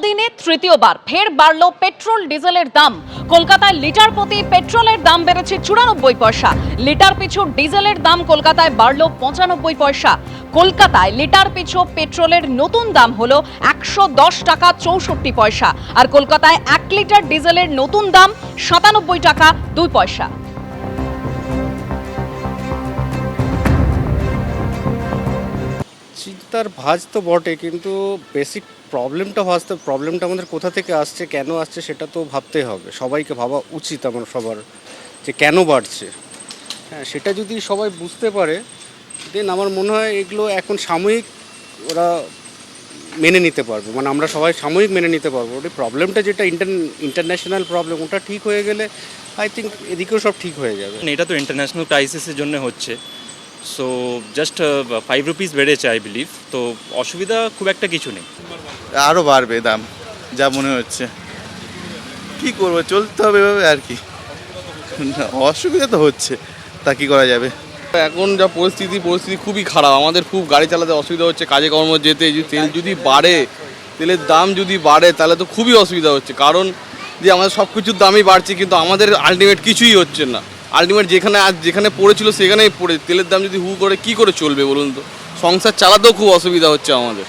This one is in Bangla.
দিনে তৃতীয়বার ফের বাড়ল পেট্রোল ডিজেলের দাম। কলকাতায় লিটার প্রতি পেট্রোলের দাম বেড়েছে 94 পয়সা। লিটার পিছু ডিজেলের দাম কলকাতায় বাড়ল 95 পয়সা। কলকাতায় লিটার পিছু পেট্রোলের নতুন দাম হলো 110 টাকা 64 পয়সা, আর কলকাতায় 1 লিটার ডিজেলের নতুন দাম 97 টাকা 2 পয়সা। চিন্তার ভাঁজ তো বটে, কিন্তু বেসিক প্রবলেমটা আমাদের কোথা থেকে আসছে, কেন আসছে সেটা তো ভাবতে হবে। সবাইকে ভাবা উচিত আমার সবার, যে কেন বাড়ছে। হ্যাঁ, সেটা যদি সবাই বুঝতে পারে, দেন আমার মনে হয় এগুলো এখন সাময়িক ওরা মেনে নিতে পারবে, মানে আমরা সবাই সাময়িক মেনে নিতে পারবো। ওই প্রবলেমটা যেটা ইন্টারন্যাশনাল প্রবলেম, ওটা ঠিক হয়ে গেলে আই থিঙ্ক এদিকেও সব ঠিক হয়ে যাবে। এটা তো ইন্টারন্যাশনাল ক্রাইসিসের জন্য হচ্ছে, সো জাস্ট 5 রুপিস বেড়েছে আই বিলিভ, তো অসুবিধা খুব একটা কিছু নেই। আরও বাড়বে দাম যা মনে হচ্ছে। কি করবো, চলতে হবে এভাবে আর কি। অসুবিধা তো হচ্ছে, তা কি করা যাবে। এখন যা পরিস্থিতি খুবই খারাপ। আমাদের খুব গাড়ি চালাতে অসুবিধা হচ্ছে, কাজে কর্ম যেতে। তেল যদি বাড়ে, তেলের দাম যদি বাড়ে, তাহলে তো খুবই অসুবিধা হচ্ছে। কারণ যে আমাদের সব কিছুর দামই বাড়ছে, কিন্তু আমাদের আলটিমেট কিছুই হচ্ছে না। আলটিমেট যেখানে পড়েছিল সেখানেই পড়ে। তেলের দাম যদি হু করে কী করে চলবে বলুন তো? সংসার চালাতেও খুব অসুবিধা হচ্ছে আমাদের।